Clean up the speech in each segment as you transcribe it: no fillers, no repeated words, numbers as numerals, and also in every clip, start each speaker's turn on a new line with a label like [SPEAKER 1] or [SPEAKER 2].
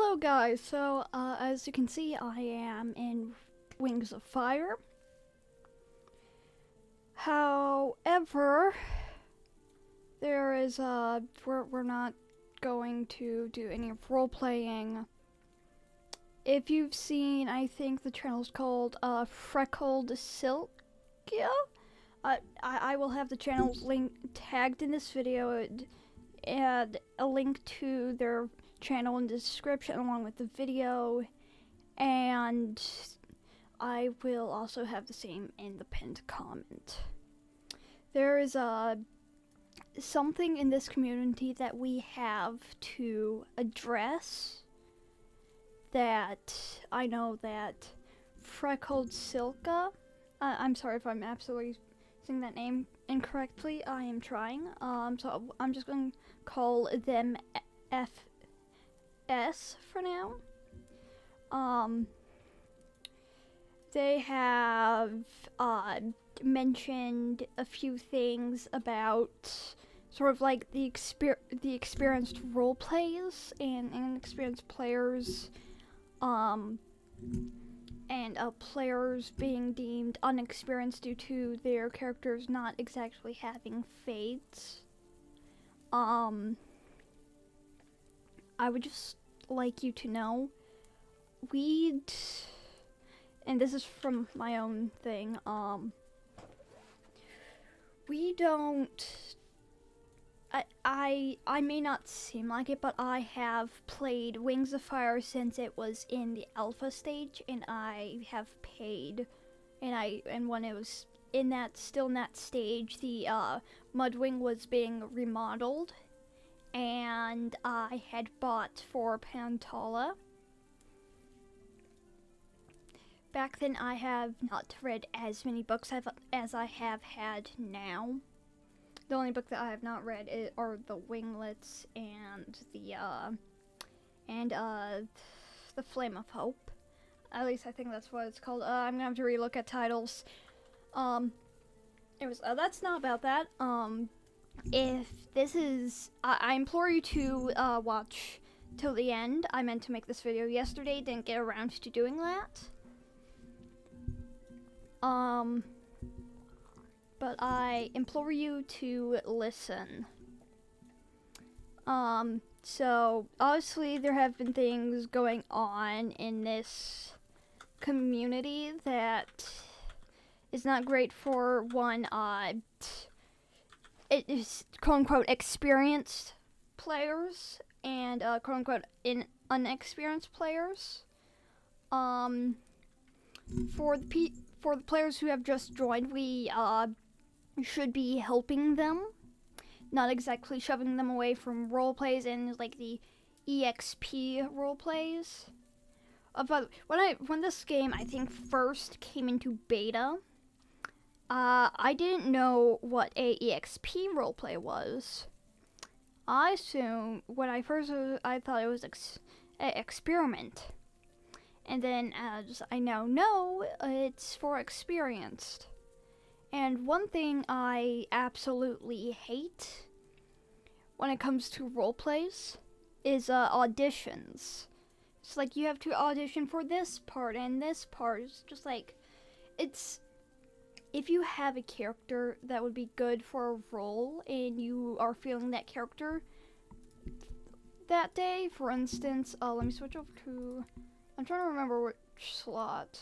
[SPEAKER 1] Hello guys, so as you can see I am in Wings of Fire. However, there is we're not going to do any role-playing. If you've seen, I think the channel's called Freckled Silkia. I will have the channel's link tagged in this video and a link to their channel in the description along with the video, and I will also have the same in the pinned comment. There is something in this community that we have to address that I know that Freckled Silka, I'm sorry if I'm absolutely saying that name incorrectly, I am trying, so I'm just going to call them FS for now. They have mentioned a few things about sort of like the experienced role plays and inexperienced players, and players being deemed unexperienced due to their characters not exactly having fades. I would just like you to know, and this is from my own thing, we don't, I may not seem like it, but I have played Wings of Fire since it was in the alpha stage, and I have paid, and when it was still in that stage, the Mudwing was being remodeled, and I had bought for Pantala. Back then I have not read as many books as I have had now. The only book that I have not read are the Winglets and the Flame of Hope. At least I think that's what it's called. I'm gonna have to relook at titles. That's not about that. If this is, I implore you to watch till the end. I meant to make this video yesterday, didn't get around to doing that. But I implore you to listen. So obviously there have been things going on in this community that is not great for one, it is quote-unquote experienced players and quote-unquote unexperienced players. For the players who have just joined, we should be helping them, not exactly shoving them away from role plays and like the EXP role plays. But when this game I think first came into beta, I didn't know what a EXP roleplay was. I assumed when I thought it was an experiment, and then I now know it's for experienced. And one thing I absolutely hate when it comes to roleplays is auditions. It's like you have to audition for this part and this part. It's just like, if you have a character that would be good for a role and you are feeling that character that day, for instance, let me switch over to, I'm trying to remember which slot.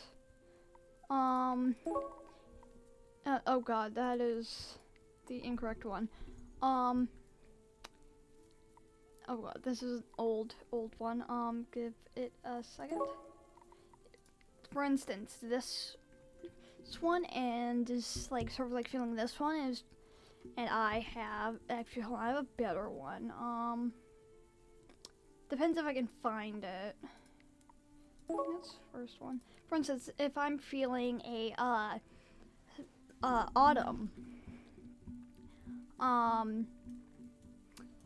[SPEAKER 1] Oh god, that is the incorrect one. Oh god, this is an old one. Give it a second. For instance, this one, and is like sort of like feeling this one is, and I have a better one. Depends if I can find it. That's the first one. For instance, if I'm feeling a autumn,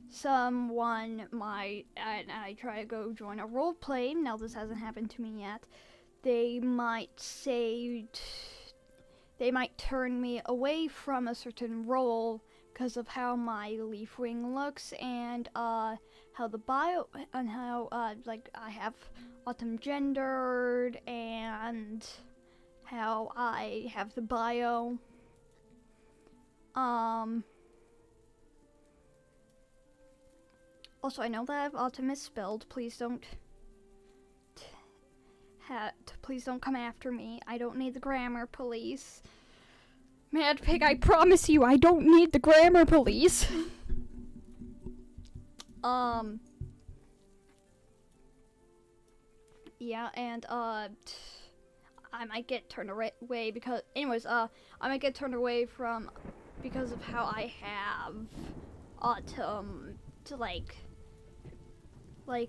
[SPEAKER 1] someone might, and I try to go join a role play. Now this hasn't happened to me yet. They might turn me away from a certain role because of how my leaf wing looks and how the bio and how like I have autumn gendered and how I have the bio. Also, I know that I have autumn misspelled. Please don't please don't come after me. I don't need the grammar police. Mad Pig, I promise you, I don't need the grammar police. Yeah, and I might get turned away because, anyways, I might get turned away from because of how I have autumn to like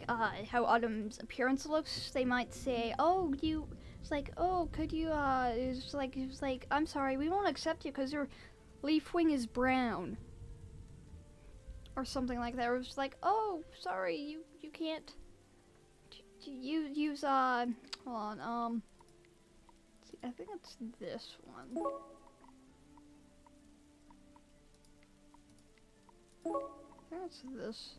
[SPEAKER 1] how Autumn's appearance looks. They might say, "Oh, you." It's like, "Oh, could you?" It's like, "I'm sorry, we won't accept you because your leaf wing is brown," or something like that. Or it's like, "Oh, sorry, you can't. You use hold on. See, I think it's this one. I think it's this.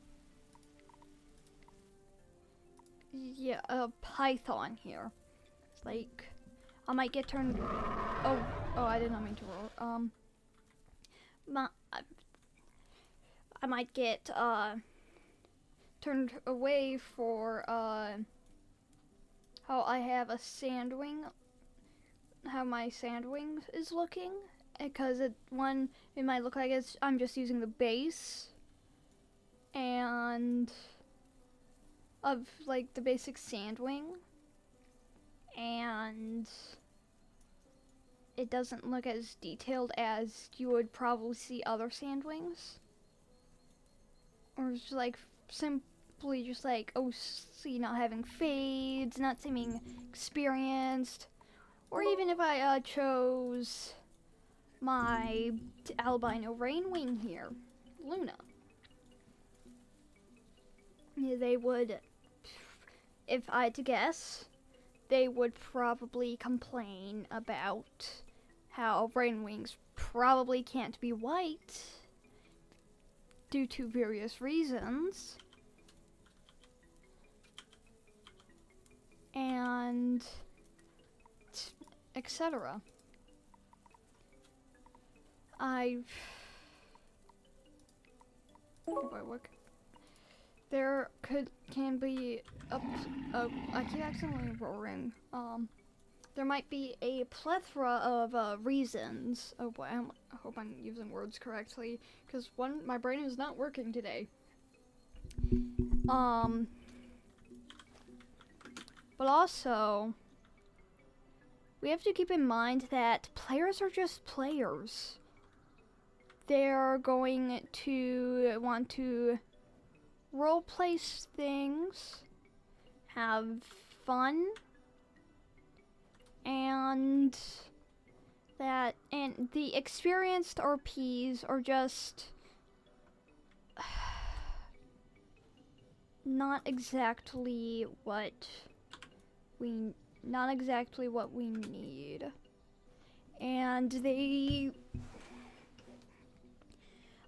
[SPEAKER 1] Yeah, a Python here. It's like, I might get turned. Oh, I did not mean to roll. I might get turned away for how I have a sandwing. How my sandwing is looking, because it might look like I'm just using the base and of like the basic sandwing, and it doesn't look as detailed as you would probably see other sandwings, or it's like simply just like, oh, see, not having fades, not seeming experienced, or even if I chose my albino rainwing here, Luna. They would, if I had to guess, they would probably complain about how rainwings probably can't be white due to various reasons, and etc. There can be I keep accidentally roaring. There might be a plethora of reasons. Oh boy, I hope I'm using words correctly, because my brain is not working today. But also, we have to keep in mind that players are just players. They're going to want to roleplay things, have fun, and the experienced RPs are just not exactly what we need. And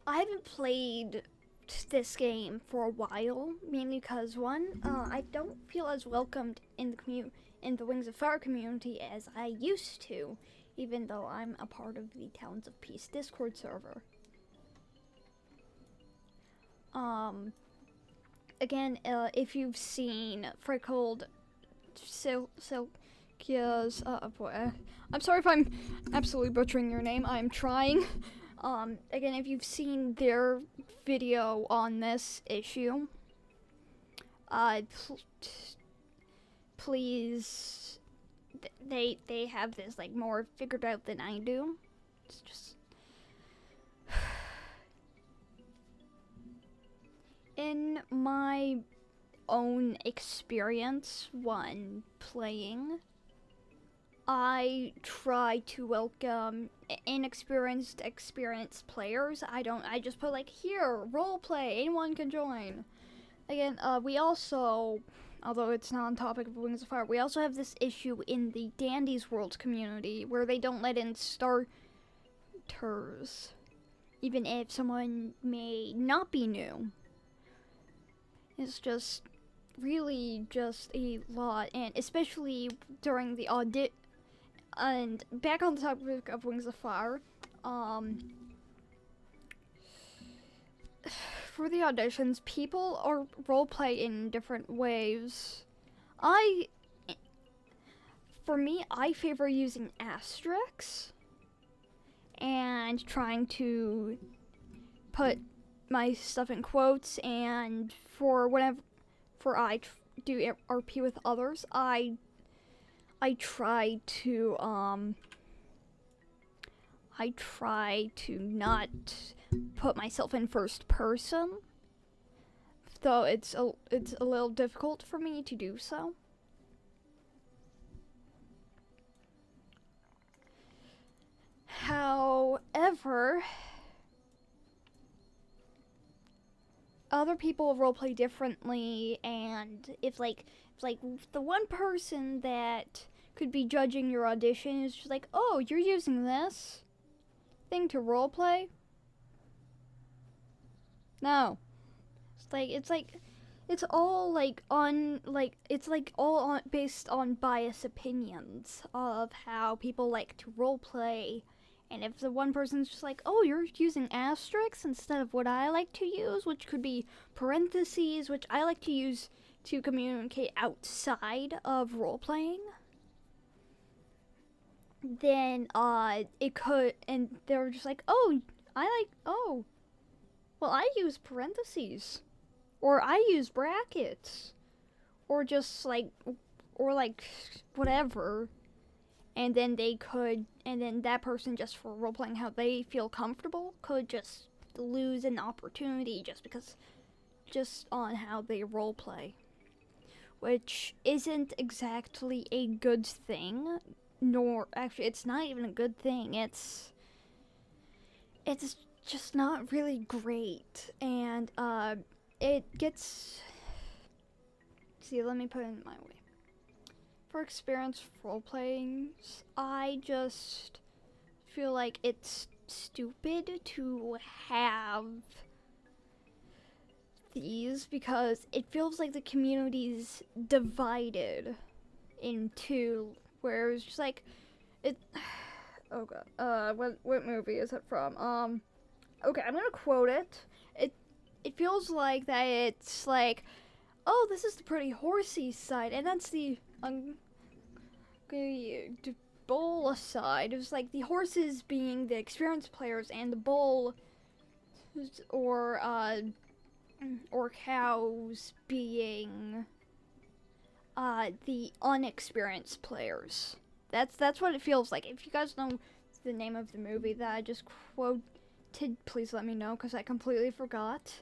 [SPEAKER 1] I haven't played this game for a while, mainly because I don't feel as welcomed in the Wings of Fire community as I used to, even though I'm a part of the Talons of Peace Discord server. Again, if you've seen Frickled Silkia's, boy, I'm sorry if I'm absolutely butchering your name, I'm trying. Again, if you've seen their video on this issue, please, they have this like more figured out than I do. It's just in my own experience when playing, I try to welcome experienced players. I just put like, here, role play, anyone can join. Again, we also, although it's not on topic of Wings of Fire, we also have this issue in the Dandy's World community where they don't let in starters, even if someone may not be new. is just really just a lot, and especially during the audit. And back on the topic of Wings of Fire, for the auditions, people are roleplay in different ways. For me, I favor using asterisks and trying to put my stuff in quotes, and for whenever do RP with others, I try to not put myself in first person, though it's a little difficult for me to do so. However, other people roleplay differently, and if the one person that could be judging your audition is just like, oh, you're using this thing to roleplay? No. It's all based on biased opinions of how people like to roleplay. And if the one person's just like, oh, you're using asterisks instead of what I like to use, which could be parentheses, which I like to use to communicate outside of roleplaying, then it could, and they were just like, oh, well, I use parentheses, or I use brackets, or just whatever. And then that person, just for roleplaying how they feel comfortable, could just lose an opportunity just on how they roleplay. Which isn't exactly a good thing, nor, actually, it's not even a good thing. It's just not really great, and it gets, see, let me put it in my way. For experienced role-playing, I just feel like it's stupid to have these, because it feels like the community's divided in two, where it's just like, oh god, what movie is it from? Okay, I'm gonna quote it. It feels like that it's like, oh, this is the pretty horsey side, and that's the bull side. It was like the horses being the experienced players, and the bull or cows being the unexperienced players. That's what it feels like. If you guys know the name of the movie that I just quoted, please let me know, because I completely forgot.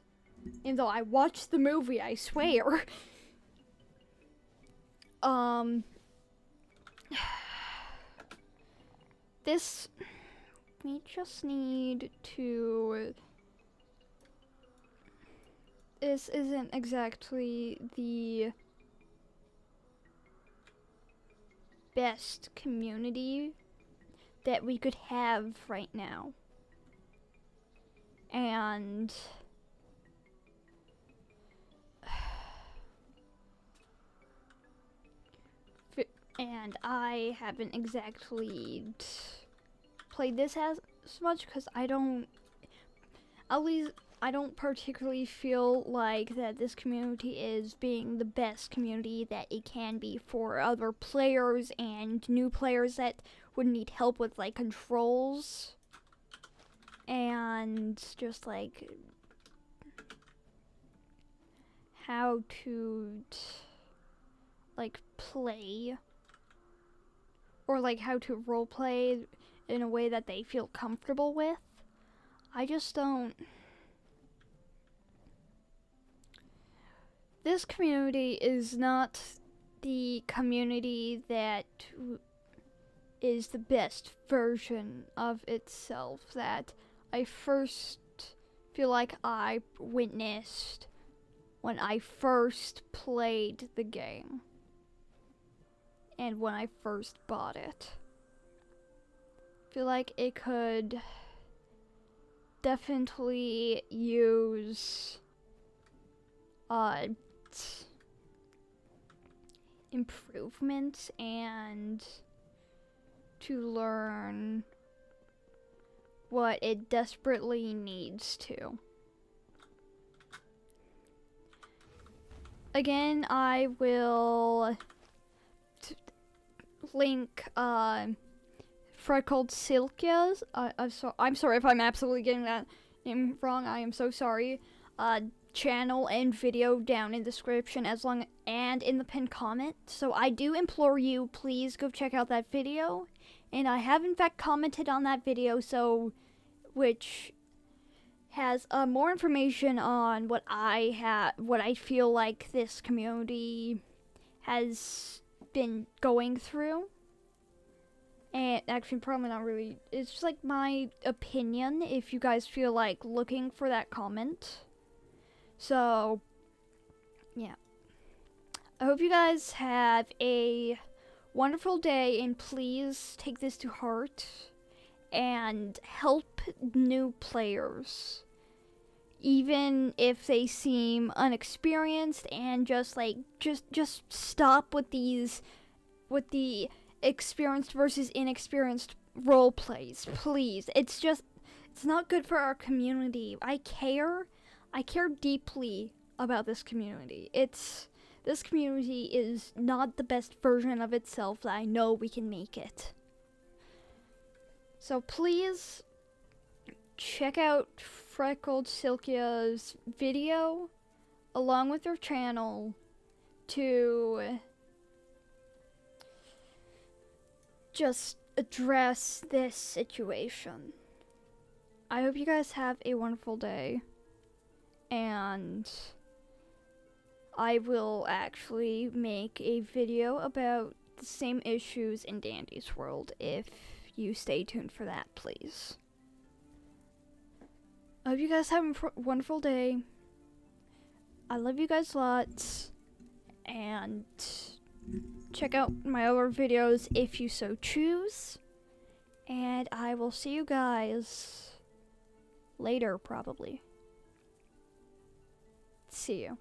[SPEAKER 1] Even though I watched the movie, I swear. We just need to, this isn't exactly the best community that we could have right now. And I haven't exactly played this as much, because I don't particularly feel like that this community is being the best community that it can be for other players and new players that would need help with like controls and just like how to like play, or like how to roleplay in a way that they feel comfortable with. I just don't. This community is not the community that is the best version of itself that I first feel like I witnessed when I first played the game and when I first bought it. I feel like it could definitely use want improvements and to learn what it desperately needs to. Again, I will link Freckled Silkia's. I'm sorry if I'm absolutely getting that name wrong. I am so sorry. Channel and video down in the description and in the pinned comment. So I do implore you, please go check out that video. And I have in fact commented on that video, which has more information on what I feel like this community has been going through. And actually, probably not really. It's just like my opinion. If you guys feel like looking for that comment. So, yeah. I hope you guys have a wonderful day, and please take this to heart and help new players, even if they seem unexperienced, and just stop with the experienced versus inexperienced role plays, please. It's not good for our community. I care deeply about this community. This community is not the best version of itself that I know we can make it. So please check out Freckled Silkia's video along with her channel to just address this situation. I hope you guys have a wonderful day, and I will actually make a video about the same issues in Dandy's World if you stay tuned for that, please. I hope you guys have a wonderful day. I love you guys lots, and check out my other videos if you so choose, and I will see you guys later, probably. See you.